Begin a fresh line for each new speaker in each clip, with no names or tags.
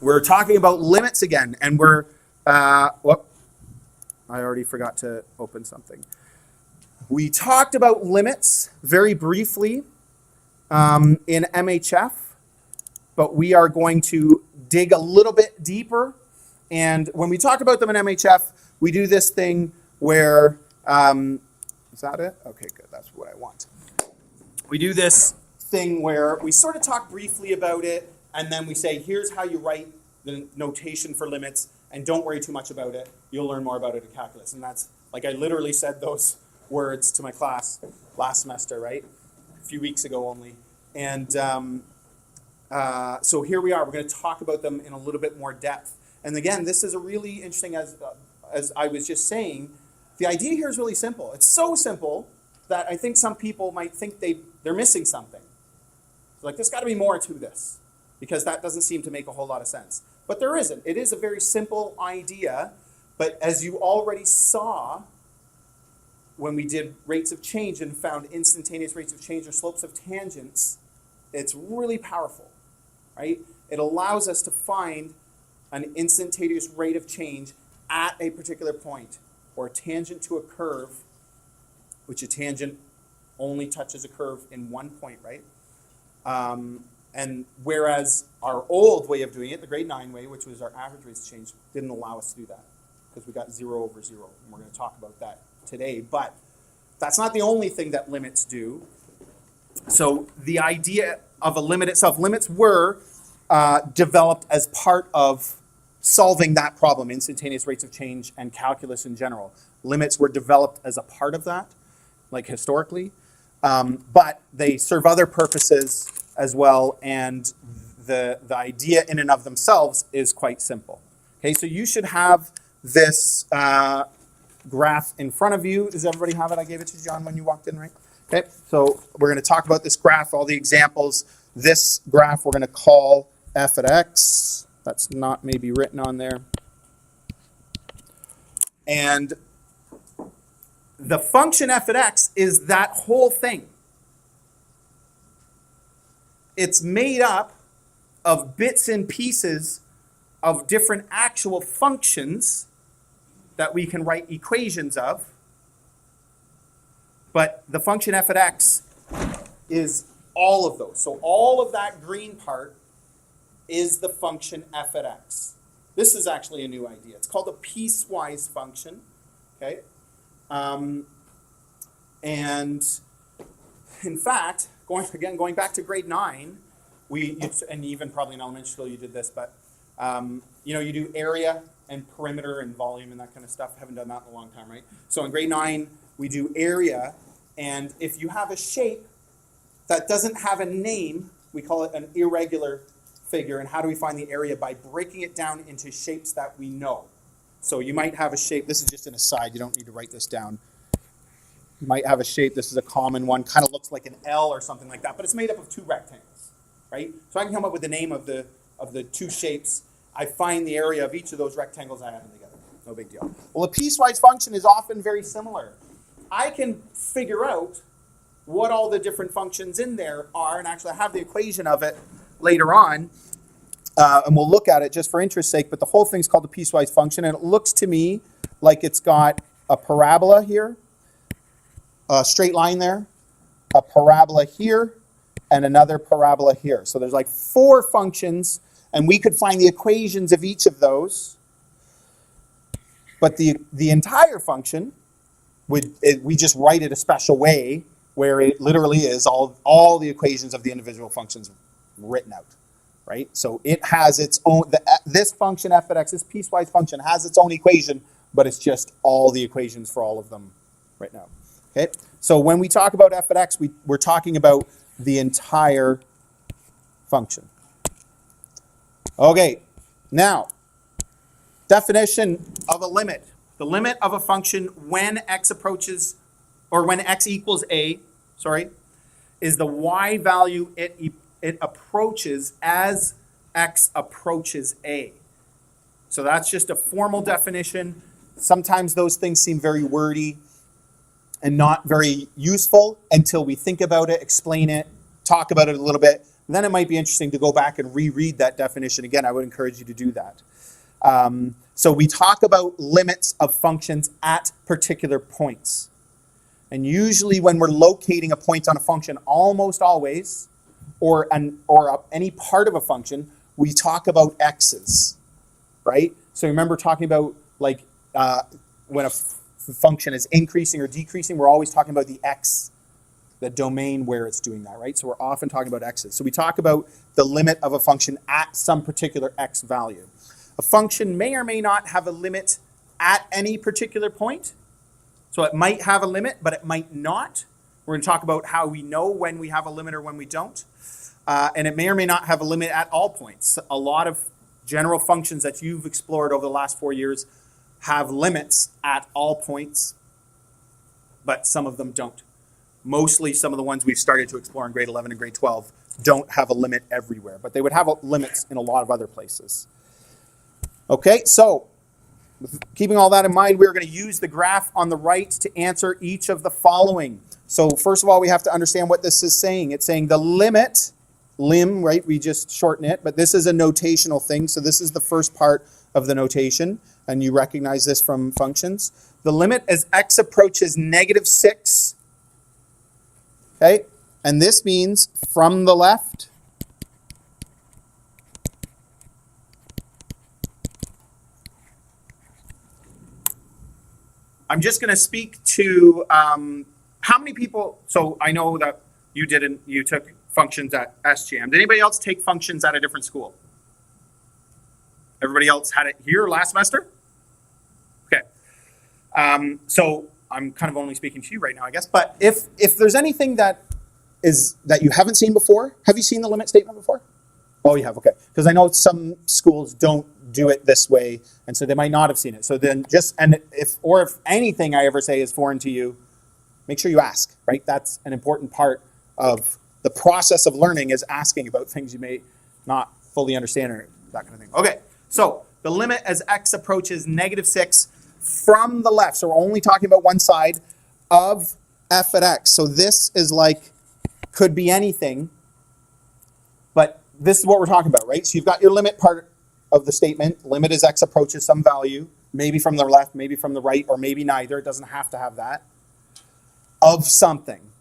We're talking about limits again, and we're, whoop, I already forgot to open something. We talked about limits very briefly in MHF, but we are going to dig a little bit deeper. And when we talk about them in MHF, we do this thing where, is that it? Okay, good, that's what I want. We do this thing where we sort of talk briefly about it, and then we say, here's how you write the notation for limits, and don't worry too much about it. You'll learn more about it in calculus. And that's, like, I literally said those words to my class last semester, right? A few weeks ago only. And so here we are. We're going to talk about them in a little bit more depth. And again, this is a really interesting, as I was just saying, the idea here is really simple. It's so simple that I think some people might think they're missing something. Like, there's got to be more to this, because that doesn't seem to make a whole lot of sense. But there isn't. It is a very simple idea, but as you already saw when we did rates of change and found instantaneous rates of change or slopes of tangents, it's really powerful, right? It allows us to find an instantaneous rate of change at a particular point, or a tangent to a curve, which a tangent only touches a curve in one point, right? And whereas our old way of doing it, the grade 9 way, which was our average rates of change, didn't allow us to do that, because we got 0 over 0. And we're going to talk about that today. But that's not the only thing that limits do. So the idea of a limit itself, limits were developed as part of solving that problem, instantaneous rates of change and calculus in general. Limits were developed as a part of that, like historically. But they serve other purposes as well, and the idea in and of themselves is quite simple. Okay, so you should have this graph in front of you. Does everybody have it? I gave it to John when you walked in, right? Okay, so we're going to talk about this graph, all the examples. This graph we're going to call f at x. That's not maybe written on there. And the function f at x is that whole thing. It's made up of bits and pieces of different actual functions that we can write equations of. But the function f at x is all of those. So all of that green part is the function f at x. This is actually a new idea. It's called a piecewise function. Okay? And in fact, going back to grade 9, and even probably in elementary school you did this, but you do area and perimeter and volume and that kind of stuff. Haven't done that in a long time, right? So in grade 9, we do area, and if you have a shape that doesn't have a name, we call it an irregular figure. And how do we find the area? By breaking it down into shapes that we know. So you might have a shape, this is just an aside, you don't need to write this down. You might have a shape, this is a common one, kind of looks like an L or something like that, but it's made up of 2 rectangles, right? So I can come up with the name of the 2 shapes. I find the area of each of those rectangles, I add them together. No big deal. Well, a piecewise function is often very similar. I can figure out what all the different functions in there are, and actually I have the equation of it later on, and we'll look at it just for interest's sake, but the whole thing's called a piecewise function, and it looks to me like it's got a parabola here, a straight line there, a parabola here, and another parabola here. So there's like 4 functions, and we could find the equations of each of those. But the entire function, we just write it a special way, where it literally is all the equations of the individual functions written out, right? So it has its own, this function f at x, this piecewise function, has its own equation, but it's just all the equations for all of them right now. Okay, so when we talk about f at x, we're talking about the entire function. Okay, now, definition of a limit. The limit of a function when x approaches, or when x equals a, is the y value it approaches as x approaches a. So that's just a formal definition. Sometimes those things seem very wordy and not very useful until we think about it, explain it, talk about it a little bit. then it might be interesting to go back and reread that definition again. I would encourage you to do that. So we talk about limits of functions at particular points. And usually when we're locating a point on a function, almost always, or any part of a function, we talk about x's, right? So remember talking about like when a function is increasing or decreasing, we're always talking about the x, the domain where it's doing that, right? So we're often talking about x's. So we talk about the limit of a function at some particular x value. A function may or may not have a limit at any particular point. So it might have a limit, but it might not. We're going to talk about how we know when we have a limit or when we don't. And it may or may not have a limit at all points. A lot of general functions that you've explored over the last 4 years have limits at all points, but some of them don't. Mostly some of the ones we've started to explore in grade 11 and grade 12 don't have a limit everywhere, but they would have limits in a lot of other places. Okay, so keeping all that in mind, we're going to use the graph on the right to answer each of the following. So first of all, we have to understand what this is saying. It's saying the limit, lim, right? We just shorten it, but this is a notational thing. So this is the first part of the notation, and you recognize this from functions. The limit as x approaches -6, okay? And this means from the left, I'm just going to speak to how many people, so I know that you took functions at SGM. Did anybody else take functions at a different school? Everybody else had it here last semester? Okay. So I'm kind of only speaking to you right now, I guess. But if there's anything that you haven't seen before, have you seen the limit statement before? Oh, you have, okay. Because I know some schools don't do it this way, and so they might not have seen it. So then if anything I ever say is foreign to you, make sure you ask, right? That's an important part of the process of learning, is asking about things you may not fully understand or that kind of thing. Okay, so the limit as x approaches -6 from the left, so we're only talking about one side, of f at x. So this is like, could be anything, but this is what we're talking about, right? So you've got your limit part of the statement, limit as x approaches some value, maybe from the left, maybe from the right, or maybe neither. It doesn't have to have that. Of something.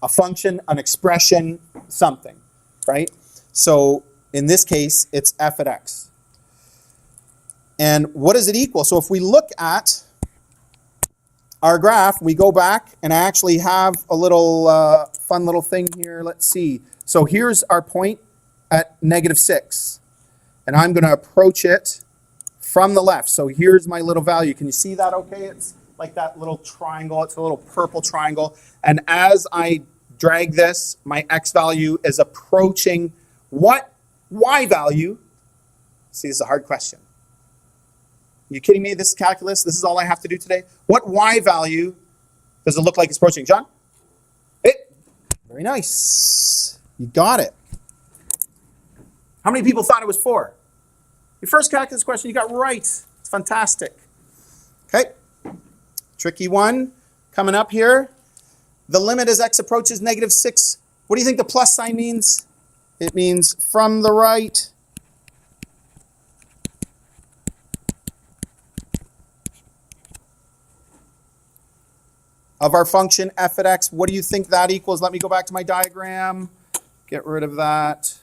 A function, an expression, something, right? So in this case, it's f at x. And what does it equal? So if we look at our graph, we go back, and I actually have a little fun little thing here. Let's see. So here's our point at -6. And I'm going to approach it from the left. So here's my little value. Can you see that okay? It's like that little triangle. It's a little purple triangle. And as I drag this, my x value is approaching what y value? See, this is a hard question. Are you kidding me? This is calculus. This is all I have to do today. What y value does it look like it's approaching? John? Very nice. You got it. How many people thought it was 4? Your first calculus question you got right. It's fantastic. Okay. Tricky one coming up here. The limit as x approaches -6. What do you think the plus sign means? It means from the right. Of our function f at x, what do you think that equals? Let me go back to my diagram. Get rid of that.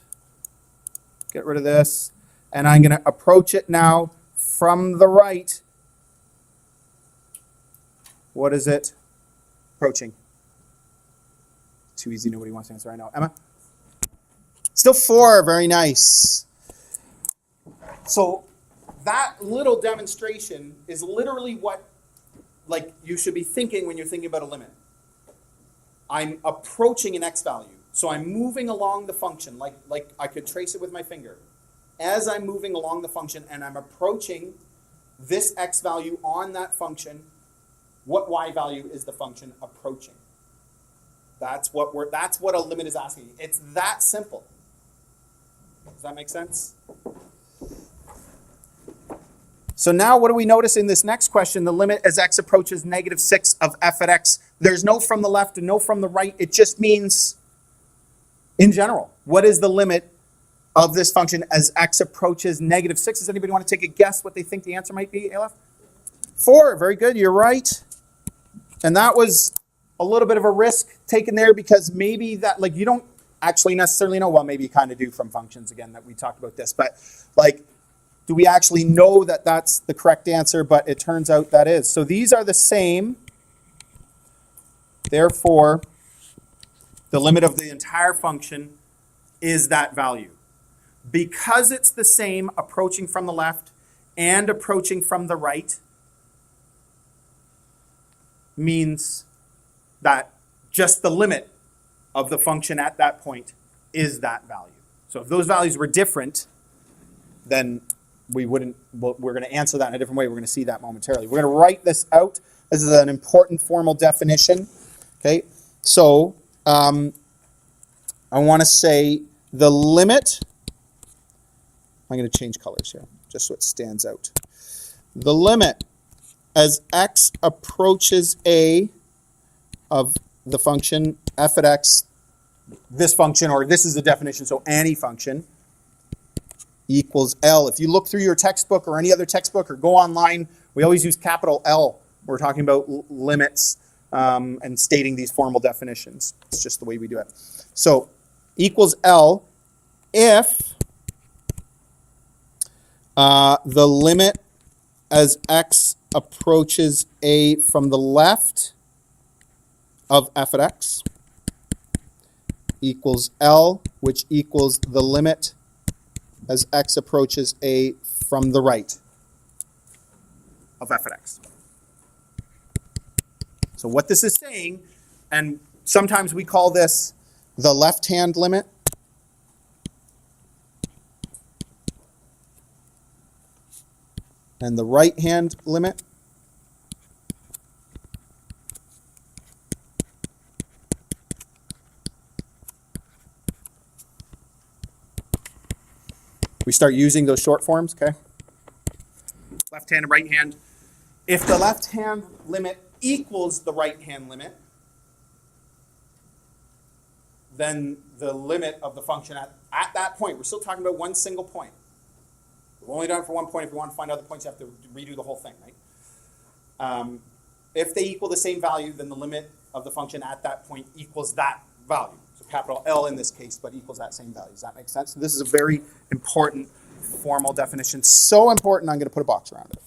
Get rid of this. And I'm going to approach it now from the right. What is it approaching? Too easy, nobody wants to answer right now. Emma? Still 4, very nice. So that little demonstration is literally what you should be thinking when you're thinking about a limit. I'm approaching an x value. So I'm moving along the function, like I could trace it with my finger. As I'm moving along the function and I'm approaching this x value on that function, what y value is the function approaching? That's what a limit is asking. It's that simple. Does that make sense? So now what do we notice in this next question? The limit as x approaches -6 of f at x. There's no from the left and no from the right. It just means in general. what is the limit of this function as x approaches negative 6? Does anybody want to take a guess what they think the answer might be, Aleph? 4. Very good. You're right. And that was a little bit of a risk taken there because maybe that, like, you don't actually necessarily know. Well, maybe you kind of do from functions, again, that we talked about this. But, like, do we actually know that that's the correct answer? But it turns out that is. So these are the same. Therefore, the limit of the entire function is that value. Because it's the same approaching from the left and approaching from the right means that just the limit of the function at that point is that value. So if those values were different, then we're going to answer that in a different way. We're going to see that momentarily. We're going to write this out. This is an important formal definition. Okay, so I want to say the limit, I'm going to change colors here just so it stands out. The limit as x approaches a of the function f at x, this function, or this is the definition, so any function, equals L. If you look through your textbook or any other textbook or go online, we always use capital L. We're talking about limits and stating these formal definitions. It's just the way we do it. So equals L if the limit as x approaches a from the left of f at x equals L, which equals the limit as x approaches a from the right of f at x. So what this is saying, and sometimes we call this the left-hand limit, and the right-hand limit. We start using those short forms, okay? Left hand and right hand. If the left hand limit equals the right hand limit, then the limit of the function at that point, we're still talking about one single point. We've only done it for one point. If you want to find other points, you have to redo the whole thing, right? If they equal the same value, then the limit of the function at that point equals that value. So capital L in this case, but equals that same value. Does that make sense? So this is a very important formal definition. So important, I'm going to put a box around it.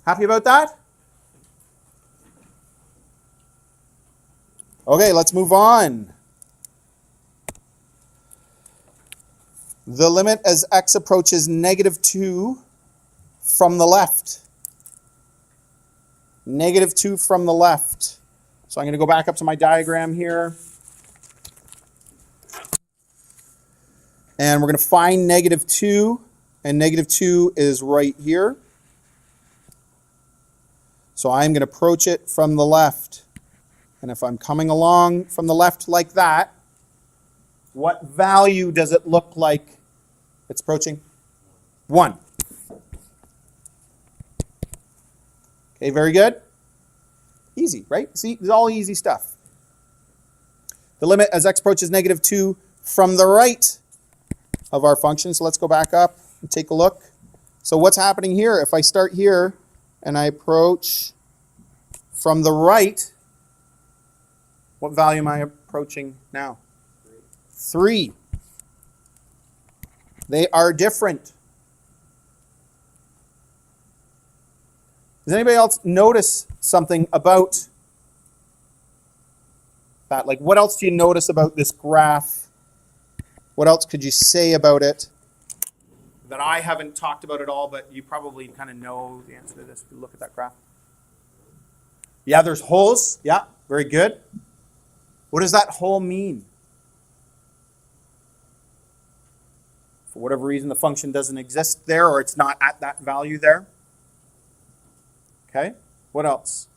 Happy about that? Okay, let's move on. The limit as x approaches negative 2 from the left. Negative 2 from the left. So I'm going to go back up to my diagram here. And we're going to find negative 2. And negative 2 is right here. So I'm going to approach it from the left. And if I'm coming along from the left like that, what value does it look like it's approaching? 1. Okay, very good. Easy, right? See, it's all easy stuff. The limit as x approaches negative 2 from the right of our function. So let's go back up and take a look. So what's happening here? If I start here and I approach from the right, what value am I approaching now? 3. They are different. Does anybody else notice something about that? Like, what else do you notice about this graph? What else could you say about it that I haven't talked about at all, but you probably kind of know the answer to this if you look at that graph? Yeah, there's holes. Yeah, very good. What does that hole mean? For whatever reason, the function doesn't exist there, or it's not at that value there. Okay, what else?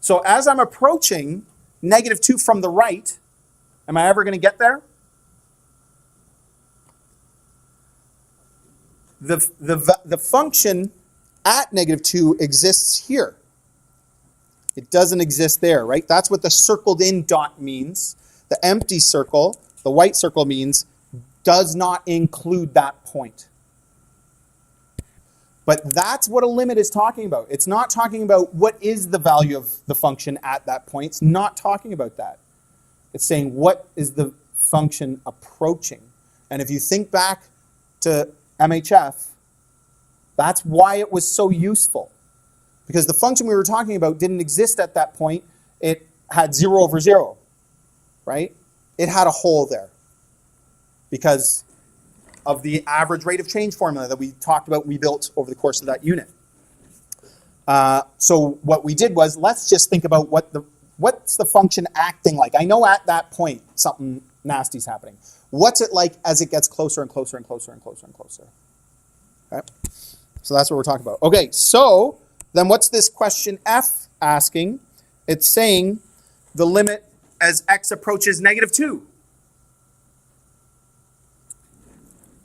So as I'm approaching negative 2 from the right, am I ever going to get there? The function at negative 2 exists here. It doesn't exist there, right? That's what the circled in dot means. The empty circle, the white circle, means does not include that point. But that's what a limit is talking about. It's not talking about what is the value of the function at that point. It's not talking about that. It's saying what is the function approaching. And if you think back to MHF, that's why it was so useful. Because the function we were talking about didn't exist at that point. It had 0 over 0, right? It had a hole there because of the average rate of change formula that we talked about, we built over the course of that unit. So what we did was, let's just think about what's the function acting like. I know at that point something nasty's happening. What's it like as it gets closer and closer and closer and closer and closer? Okay? So that's what we're talking about. Okay, so then what's this question F asking? It's saying the limit as x approaches -2.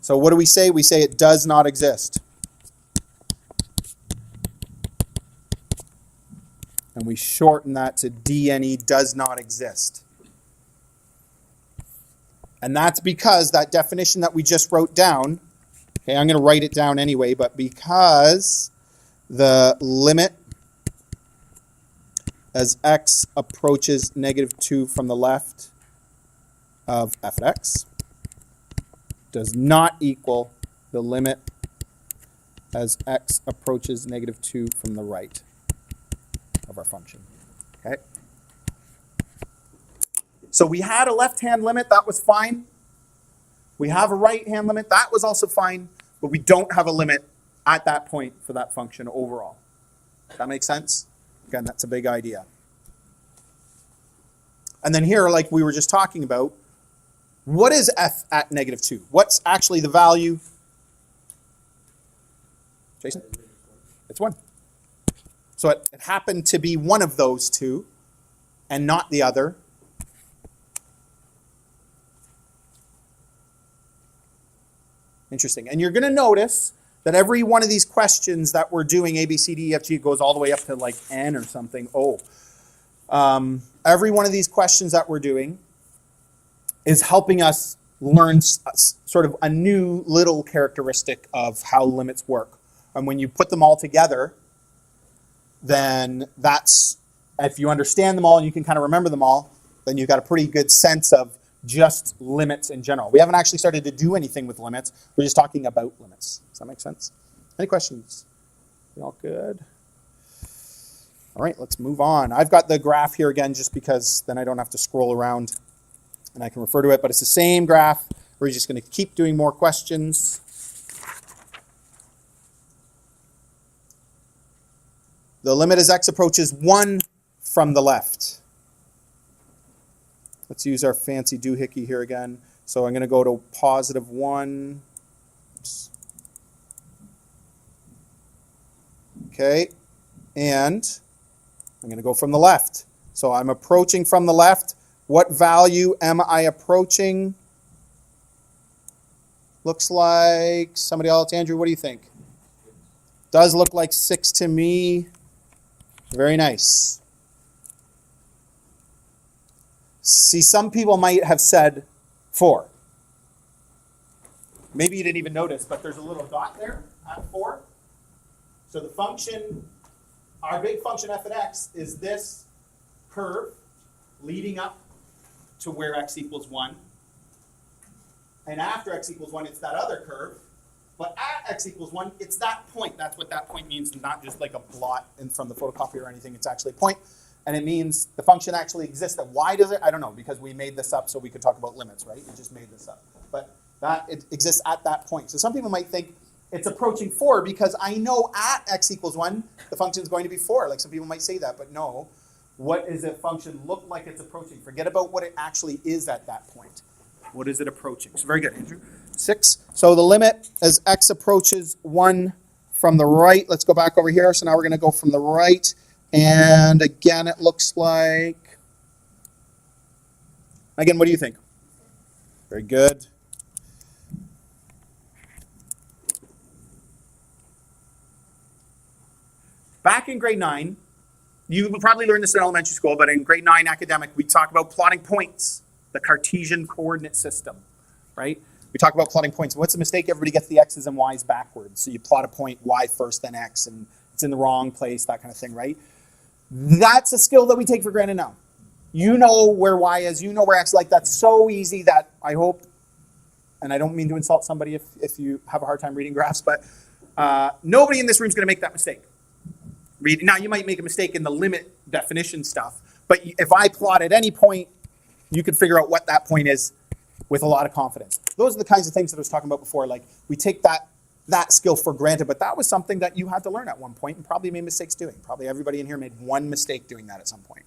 So what do we say? We say it does not exist. And we shorten that to DNE, does not exist. And that's because that definition that we just wrote down, okay, I'm going to write it down anyway, but because the limit as x approaches -2 from the left of f of x does not equal the limit as x approaches -2 from the right of our function. Okay? So we had a left-hand limit, that was fine. We have a right-hand limit, that was also fine, but we don't have a limit at that point for that function overall. Does that make sense? Again, that's a big idea. And then here, like we were just talking about, what is f at -2? What's actually the value? Jason? It's 1. So it happened to be one of those two and not the other. Interesting. And you're going to notice that every one of these questions that we're doing, A, B, C, D, E, F, G, goes all the way up to like N or something. Every one of these questions that we're doing is helping us learn sort of a new little characteristic of how limits work. And when you put them all together, then that's, if you understand them all and you can kind of remember them all, then you've got a pretty good sense of just limits in general. We haven't actually started to do anything with limits. We're just talking about limits. Does that make sense? Any questions? You all good? All right, let's move on. I've got the graph here again just because then I don't have to scroll around and I can refer to it, but it's the same graph. We're just going to keep doing more questions. The limit as x approaches 1 from the left. Let's use our fancy doohickey here again. So I'm going to go to +1. Oops. Okay, and I'm going to go from the left. So I'm approaching from the left. What value am I approaching? Looks like somebody else. Andrew, what do you think? Does look like 6 to me. Very nice. See, some people might have said 4. Maybe you didn't even notice, but there's a little dot there at 4. So the function, our big function f of x, is this curve leading up to where x equals 1. And after x equals 1, it's that other curve. But at x equals 1, it's that point. That's what that point means, not just like a blot from the photocopier or anything. It's actually a point. And it means the function actually exists. Why does it? I don't know, because we made this up so we could talk about limits, right? We just made this up. But it exists at that point. So some people might think it's approaching 4 because I know at x equals 1, the function is going to be 4. Like some people might say that, but no. What does a function look like it's approaching? Forget about what it actually is at that point. What is it approaching? So very good, Andrew. 6. So the limit as x approaches 1 from the right. Let's go back over here. So now we're going to go from the right. And again, it looks like... Again, what do you think? Very good. Back in grade 9, You probably learned this in elementary school, but in grade 9 academic, we talk about plotting points, the Cartesian coordinate system, right? We talk about plotting points. What's the mistake? Everybody gets the x's and y's backwards. So you plot a point, y first, then x, and it's in the wrong place, that kind of thing, right? That's a skill that we take for granted now. You know where y is, you know where x is. Like, that's so easy that I hope, and I don't mean to insult somebody if you have a hard time reading graphs, but nobody in this room is going to make that mistake. Now, you might make a mistake in the limit definition stuff, but if I plot at any point, you can figure out what that point is with a lot of confidence. Those are the kinds of things that I was talking about before. Like, we take that skill for granted, but that was something that you had to learn at one point and probably made mistakes doing. Probably everybody in here made one mistake doing that at some point,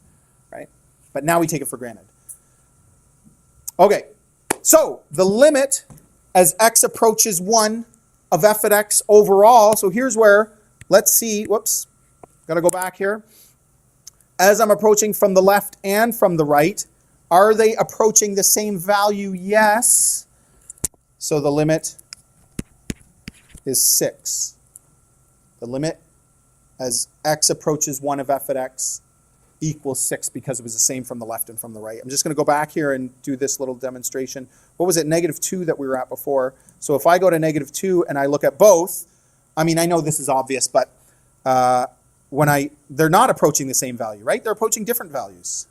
right? But now we take it for granted. Okay, so the limit as x approaches 1 of f at x overall. So here's where, let's see, whoops, got to go back here. As I'm approaching from the left and from the right, are they approaching the same value? Yes. So the limit is 6. The limit as x approaches 1 of f at x equals 6 because it was the same from the left and from the right. I'm just going to go back here and do this little demonstration. What was it, -2 that we were at before? So if I go to -2 and I look at both, I mean, I know this is obvious, but they're not approaching the same value, right? They're approaching different values.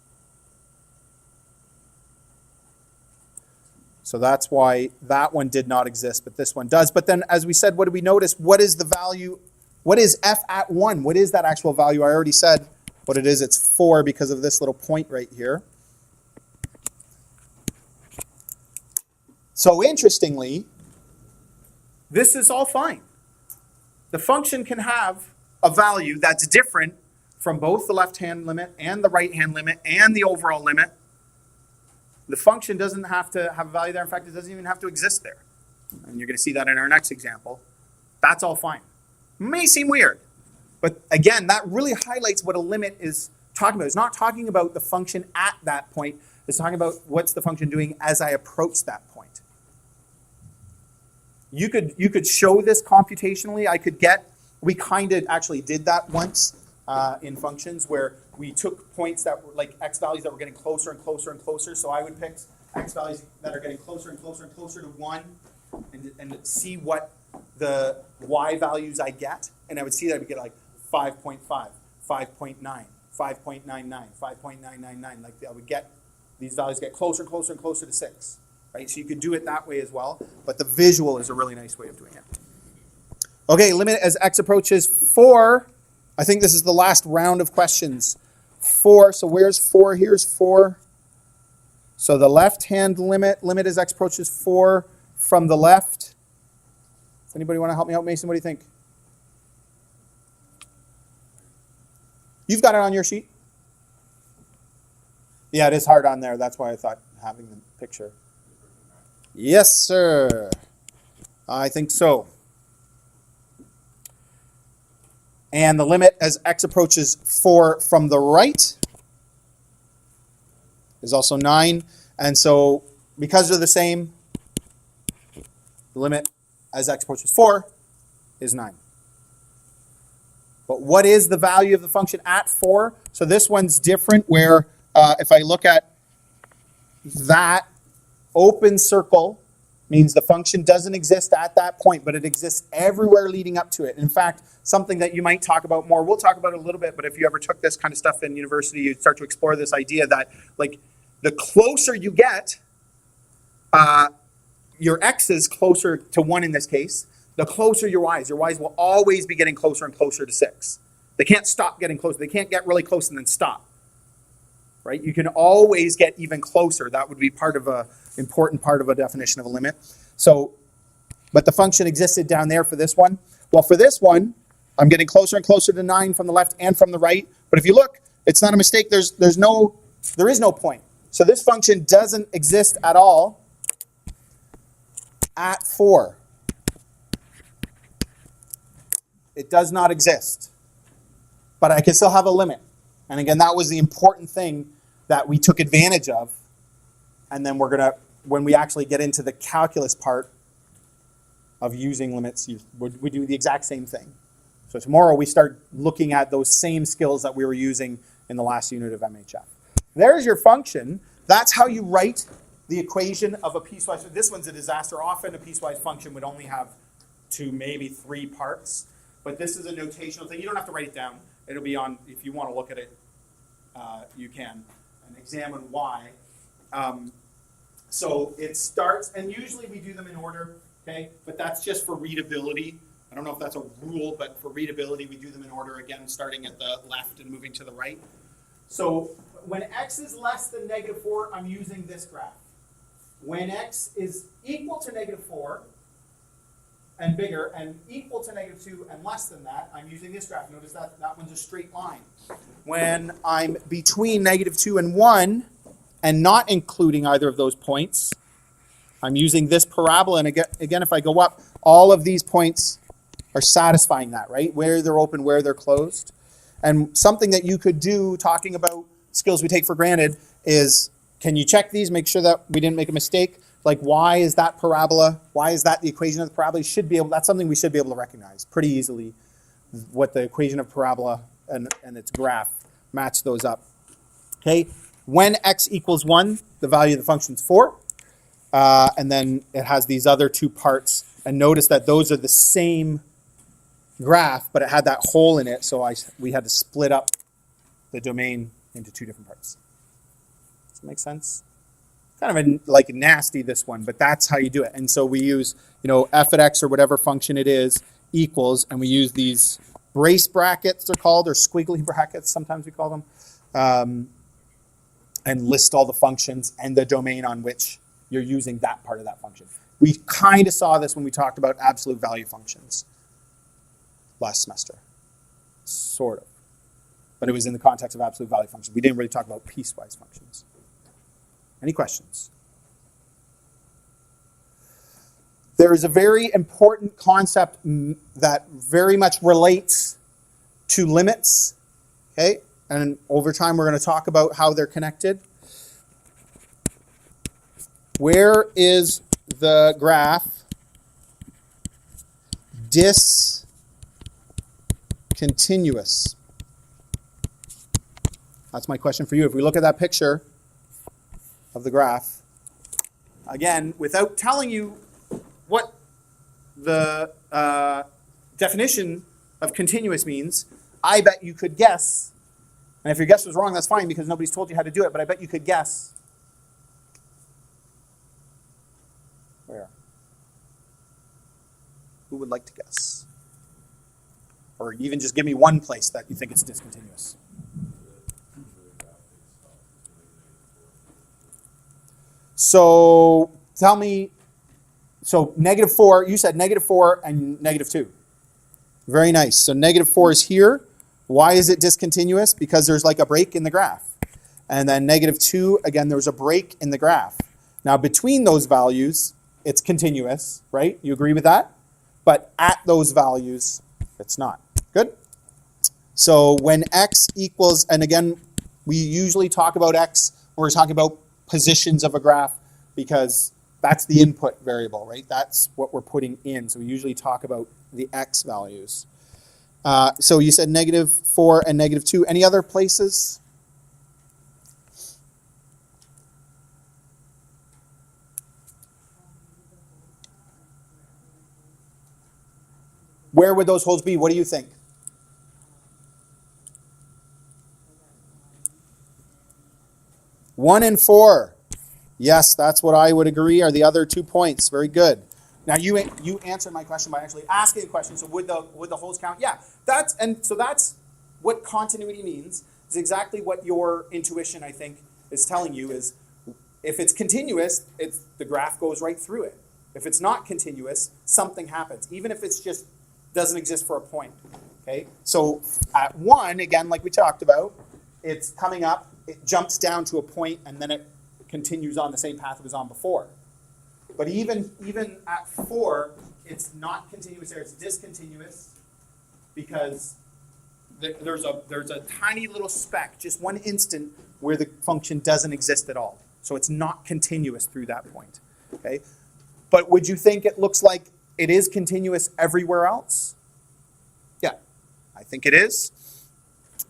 So that's why that one did not exist, but this one does. But then, as we said, what did we notice? What is the value? What is f at 1? What is that actual value? I already said what it is. It's 4 because of this little point right here. So interestingly, this is all fine. The function can have a value that's different from both the left-hand limit and the right-hand limit and the overall limit. The function doesn't have to have a value there. In fact, it doesn't even have to exist there. And you're going to see that in our next example. That's all fine. May seem weird, but again, that really highlights what a limit is talking about. It's not talking about the function at that point. It's talking about what's the function doing as I approach that point. You could show this computationally. We kind of actually did that once in functions where we took points that were like x values that were getting closer and closer and closer. So I would pick x values that are getting closer and closer and closer to 1 and see what the y values I get. And I would see that I would get like 5.5, 5.9, 5.99, 5.999. Like I would get these values get closer and closer and closer to 6. Right? So you could do it that way as well. But the visual is a really nice way of doing it. Okay, limit as x approaches 4. I think this is the last round of questions. 4, so where's 4? Here's 4. So the left-hand limit as x approaches 4 from the left. Does anybody want to help me out, Mason? What do you think? You've got it on your sheet? Yeah, it is hard on there. That's why I thought having the picture. Yes, sir. I think so. And the limit as x approaches 4 from the right is also 9. And so because they're the same, the limit as x approaches 4 is 9. But what is the value of the function at 4? So this one's different where if I look at that open circle, means the function doesn't exist at that point, but it exists everywhere leading up to it. In fact, something that you might talk about more, we'll talk about it a little bit, but if you ever took this kind of stuff in university, you'd start to explore this idea that like the closer you get, your x is closer to 1 in this case, the closer your y's. Your y's will always be getting closer and closer to 6. They can't stop getting closer. They can't get really close and then stop. Right? You can always get even closer. That would be important part of a definition of a limit. So, but the function existed down there for this one. Well, for this one, I'm getting closer and closer to 9 from the left and from the right. But if you look, it's not a mistake. There is no point. So this function doesn't exist at all at 4. It does not exist. But I can still have a limit. And again, that was the important thing that we took advantage of. And then when we actually get into the calculus part of using limits, we do the exact same thing. So tomorrow we start looking at those same skills that we were using in the last unit of MHF. There's your function. That's how you write the equation of a piecewise. This one's a disaster. Often a piecewise function would only have 2, maybe 3 parts. But this is a notational thing. You don't have to write it down. It'll be on, if you want to look at it, you can, and examine why. So it starts, and usually we do them in order, okay? But that's just for readability. I don't know if that's a rule, but for readability, we do them in order, again, starting at the left and moving to the right. So when x is less than -4, I'm using this graph. When x is equal to -4 and bigger, and equal to -2 and less than that, I'm using this graph. Notice that that one's a straight line. When I'm between -2 and 1, and not including either of those points, I'm using this parabola. And again, if I go up, all of these points are satisfying that, right? Where they're open, where they're closed. And something that you could do, talking about skills we take for granted, is can you check these, make sure that we didn't make a mistake? Like, why is that parabola? Why is that the equation of the parabola? That's something we should be able to recognize pretty easily, what the equation of parabola and its graph match those up. Okay, when x equals 1, the value of the function is 4. And then it has these other 2 parts. And notice that those are the same graph, but it had that hole in it, so we had to split up the domain into 2 different parts. Does that make sense? Kind of like nasty, this one, but that's how you do it. And so we use, f at x or whatever function it is equals, and we use these brace brackets, they're called, or squiggly brackets, sometimes we call them, and list all the functions and the domain on which you're using that part of that function. We kind of saw this when we talked about absolute value functions last semester, sort of. But it was in the context of absolute value functions. We didn't really talk about piecewise functions. Any questions? There is a very important concept that very much relates to limits, okay? And over time we're going to talk about how they're connected. Where is the graph discontinuous? That's my question for you. If we look at that picture of the graph, again, without telling you what the definition of continuous means, I bet you could guess, and if your guess was wrong, that's fine because nobody's told you how to do it, but I bet you could guess. Where? Who would like to guess? Or even just give me one place that you think it's discontinuous. So tell me, so -4, you said -4 and -2. Very nice. So -4 is here. Why is it discontinuous? Because there's like a break in the graph. And then -2, again, there's a break in the graph. Now between those values, it's continuous, right? You agree with that? But at those values, it's not. Good? So when x equals, and again, we usually talk about x when we're talking about positions of a graph because that's the input variable, right? That's what we're putting in. So we usually talk about the x values. So you said -4 and -2. Any other places? Where would those holes be? What do you think? One and 4. Yes, that's what I would agree are the other 2 points. Very good. Now you answered my question by actually asking a question. So would the holes count? Yeah. That's what continuity means. Is exactly what your intuition, I think, is telling you is if it's continuous, the graph goes right through it. If it's not continuous, something happens. Even if it's just doesn't exist for a point. Okay. So at 1, again, like we talked about, it's coming up. It jumps down to a point, and then it continues on the same path it was on before. But even at 4, it's not continuous there. It's discontinuous because there's a tiny little speck, just one instant, where the function doesn't exist at all. So it's not continuous through that point. Okay. But would you think it looks like it is continuous everywhere else? Yeah. I think it is.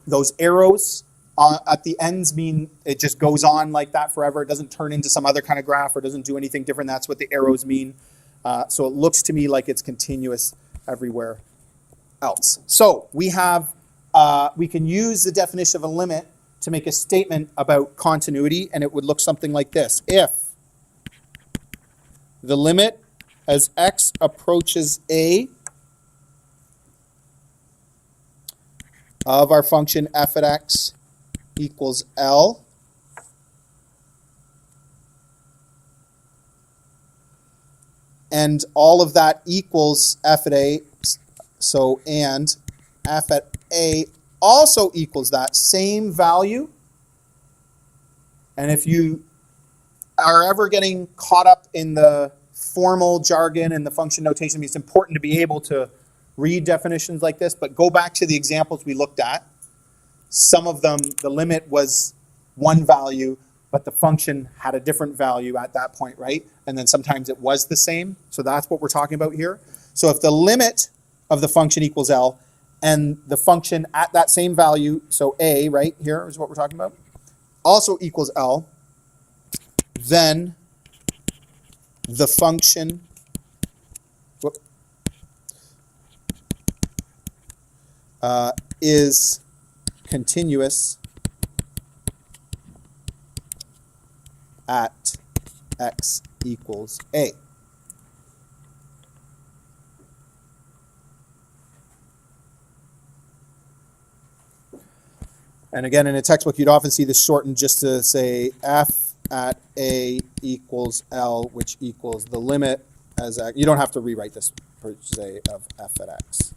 Those arrows at the ends mean it just goes on like that forever. It doesn't turn into some other kind of graph or doesn't do anything different. That's what the arrows mean. So it looks to me like it's continuous everywhere else. So we have, we can use the definition of a limit to make a statement about continuity, and it would look something like this. If the limit as x approaches a of our function f at x equals L, and all of that equals f at a, so and f at a also equals that same value. And if you are ever getting caught up in the formal jargon and the function notation, it's important to be able to read definitions like this, but go back to the examples we looked at. Some of them, the limit was one value, but the function had a different value at that point, right? And then sometimes it was the same. So that's what we're talking about here. So if the limit of the function equals L, and the function at that same value, so a, right, here is what we're talking about, also equals L, then the function is continuous at x equals a. And again, in a textbook, you'd often see this shortened just to say f at a equals L, which equals the limit as x. You don't have to rewrite this per se of f at x.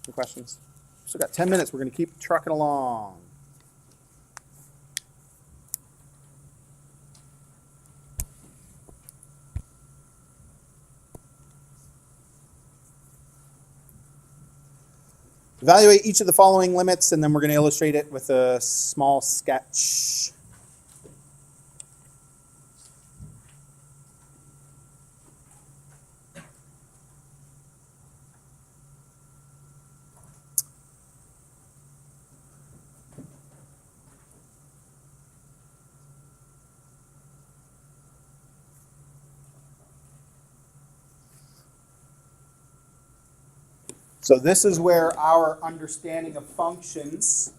Any questions? Still got 10 minutes. We're going to keep trucking along. Evaluate each of the following limits, and then we're going to illustrate it with a small sketch. So this is where our understanding of functions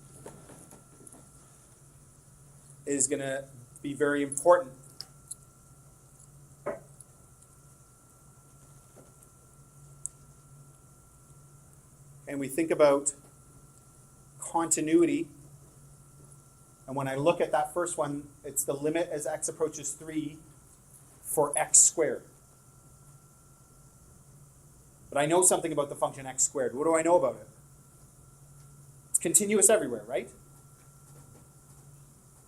is going to be very important. And we think about continuity. And when I look at that first one, it's the limit as x approaches 3 for x squared. But I know something about the function x squared. What do I know about it? It's continuous everywhere, right?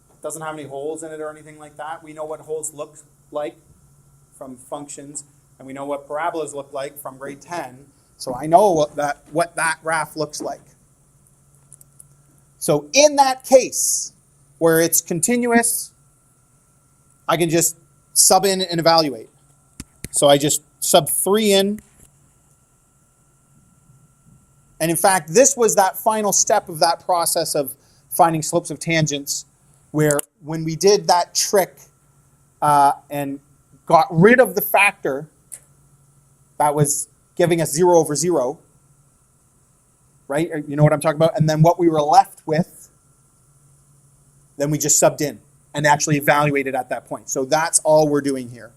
It doesn't have any holes in it or anything like that. We know what holes look like from functions, and we know what parabolas look like from grade 10. So I know what that graph looks like. So in that case, where it's continuous, I can just sub in and evaluate. So I just sub 3 in. And in fact, this was that final step of that process of finding slopes of tangents, where when we did that trick and got rid of the factor that was giving us 0 over 0, right? You know what I'm talking about? And then what we were left with, then we just subbed in and actually evaluated at that point. So that's all we're doing here.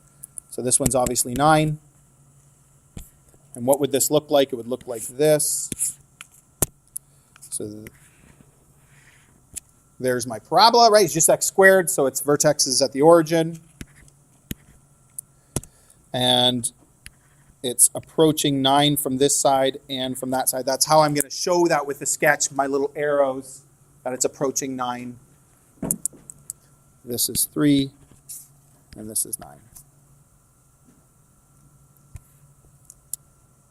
So this one's obviously 9. And what would this look like? It would look like this. So there's my parabola, right? It's just x squared, so its vertex is at the origin. And it's approaching 9 from this side and from that side. That's how I'm going to show that with the sketch, my little arrows, that it's approaching 9. This is 3, and this is 9.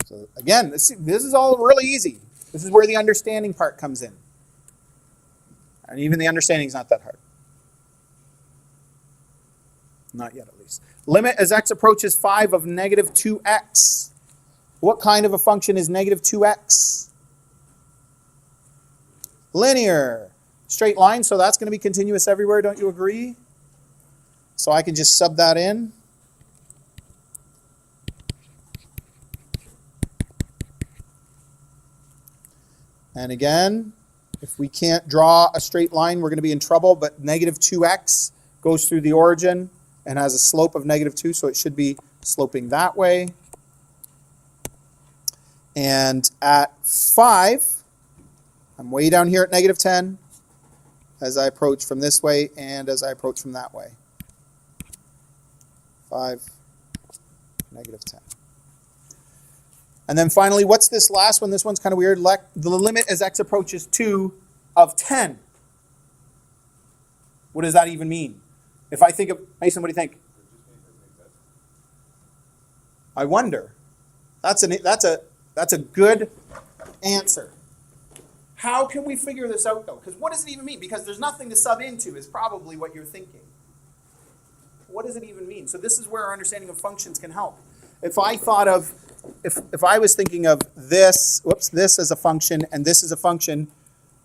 So again, this is all really easy. This is where the understanding part comes in. And even the understanding is not that hard. Not yet, at least. Limit as x approaches 5 of negative 2x. What kind of a function is negative 2x? Linear. Straight line, so that's going to be continuous everywhere, don't you agree? So I can just sub that in. And again, if we can't draw a straight line, we're going to be in trouble, but negative 2x goes through the origin and has a slope of negative 2, so it should be sloping that way. And at 5, I'm way down here at negative 10 as I approach from this way and as I approach from that way. 5, negative 10. And then finally, what's this last one? This one's kind of weird. The limit as x approaches 2 of 10. What does that even mean? If I think of, Mason, what do you think? I wonder. That's a good answer. How can we figure this out, though? Because what does it even mean? Because there's nothing to sub into is probably what you're thinking. What does it even mean? So this is where our understanding of functions can help. If I thought of, if I was thinking of this, this as a function and this as a function,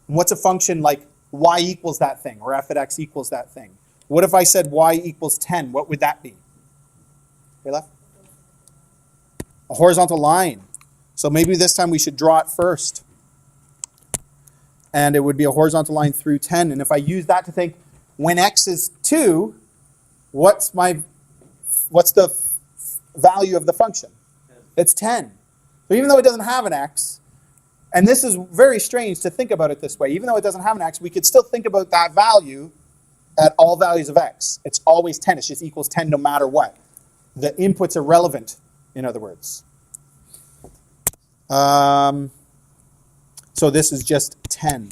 what's a function like y equals that thing or f at x equals that thing? What if I said y equals 10? What would that be? Your left? A horizontal line. So maybe this time we should draw it first. And it would be a horizontal line through 10. And if I use that to think, when x is 2, what's the value of the function?
10.
It's 10. So even though it doesn't have an x, and this is very strange to think about it this way, even though it doesn't have an x, we could still think about that value at all values of x. It's always 10. It just equals 10 no matter what. The inputs are relevant, in other words. So this is just 10.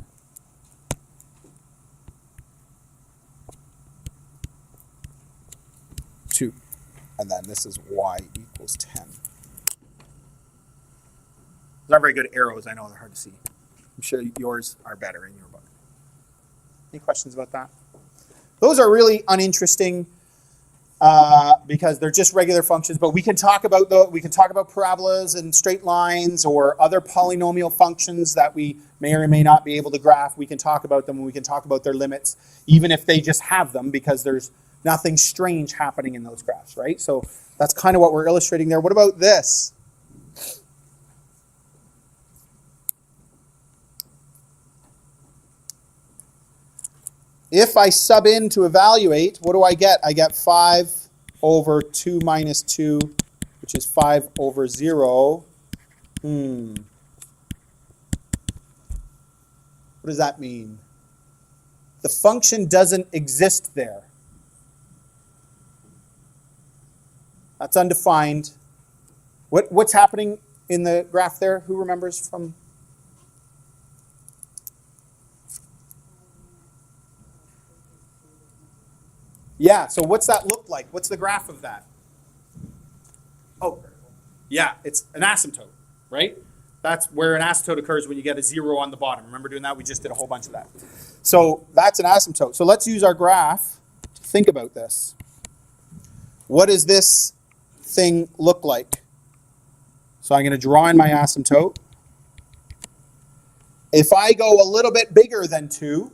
And then this is y equals 10. Those aren't very good arrows. I know they're hard to see. I'm sure yours are better in your book. Any questions about that? Those are really uninteresting because they're just regular functions. But we can talk about parabolas and straight lines or other polynomial functions that we may or may not be able to graph. We can talk about them and we can talk about their limits, even if they just have them, because there's nothing strange happening in those graphs, right? So that's kind of what we're illustrating there. What about this? If I sub in to evaluate, what do I get? I get 5 over 2 minus 2, which is 5 over 0. What does that mean? The function doesn't exist there. That's undefined. What's happening in the graph there? Who remembers from? Yeah, so what's that look like? What's the graph of that? Oh, yeah, it's an asymptote, right? That's where an asymptote occurs when you get a 0 on the bottom. Remember doing that? We just did a whole bunch of that. So that's an asymptote. So let's use our graph to think about this. What does this thing look like? So I'm going to draw in my asymptote. If I go a little bit bigger than 2,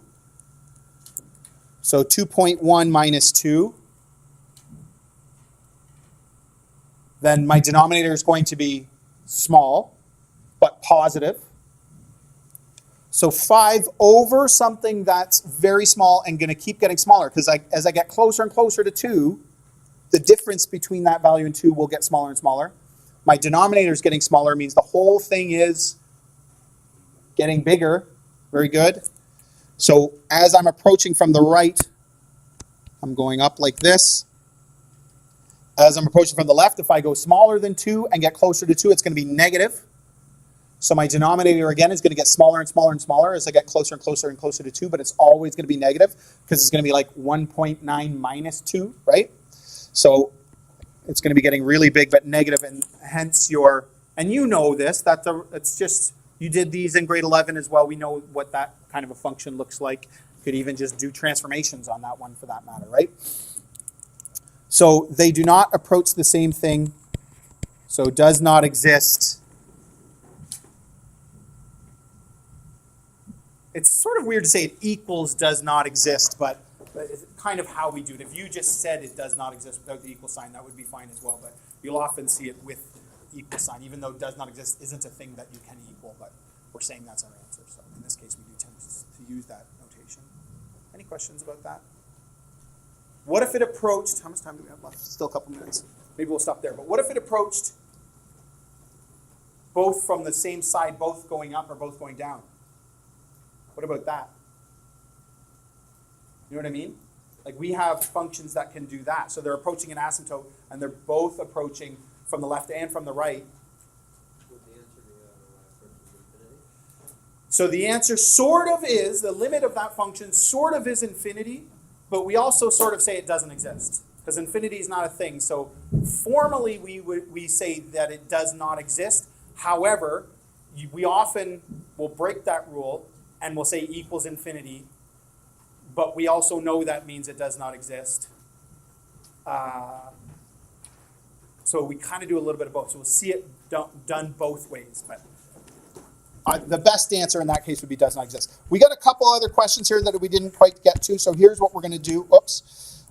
so 2.1 minus 2, then my denominator is going to be small, but positive. So 5 over something that's very small and going to keep getting smaller, because as I get closer and closer to 2, the difference between that value and 2 will get smaller and smaller. My denominator is getting smaller, means the whole thing is getting bigger. Very good. So as I'm approaching from the right, I'm going up like this. As I'm approaching from the left, if I go smaller than 2 and get closer to 2, it's going to be negative. So my denominator, again, is going to get smaller and smaller and smaller as I get closer and closer and closer to 2, but it's always going to be negative because it's going to be like 1.9 minus 2, right? So it's going to be getting really big, but negative, and hence and you know this, it's just, you did these in grade 11 as well. We know what that kind of a function looks like. You could even just do transformations on that one for that matter, right? So they do not approach the same thing, so does not exist it's sort of weird to say it equals does not exist, but it's kind of how we do it. If you just said it does not exist without the equal sign, that would be fine as well. But you'll often see it with equal sign, even though does not exist isn't a thing that you can equal, but we're saying that's our answer. So in this case, we do tend to use that notation. Any questions about that? What if it approached, how much time do we have left? Still a couple minutes. Maybe we'll stop there. But what if it approached both from the same side, both going up or both going down? What about that? You know what I mean? Like we have functions that can do that. So they're approaching an asymptote, and they're both approaching from the left and from the right.
Would the answer be infinity?
So the answer sort of is, the limit of that function sort of is infinity, but we also sort of say it doesn't exist, because infinity is not a thing. So formally we say that it does not exist. However, we often will break that rule and we'll say equals infinity, but we also know that means it does not exist. So we kind of do a little bit of both. So we'll see it done both ways. But the best answer in that case would be does not exist. We got a couple other questions here that we didn't quite get to. So here's what we're going to do. Oops.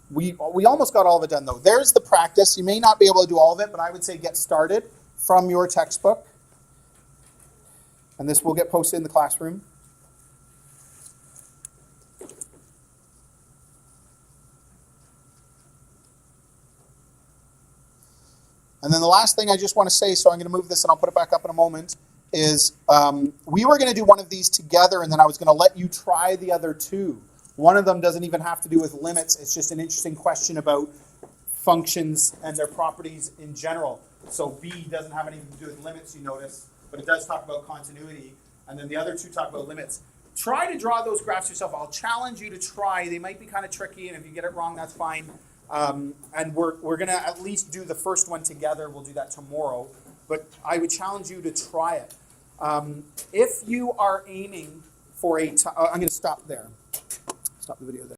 We almost got all of it done, though. There's the practice. You may not be able to do all of it, but I would say get started from your textbook. And this will get posted in the classroom. And then the last thing I just want to say, so I'm going to move this and I'll put it back up in a moment, is we were going to do one of these together, and then I was going to let you try the other two. One of them doesn't even have to do with limits. It's just an interesting question about functions and their properties in general. So B doesn't have anything to do with limits, you notice, but it does talk about continuity. And then the other two talk about limits. Try to draw those graphs yourself. I'll challenge you to try. They might be kind of tricky, and if you get it wrong, that's fine. And we're going to at least do the first one together. We'll do that tomorrow. But I would challenge you to try it. If you are aiming for I'm going to stop there. Stop the video there.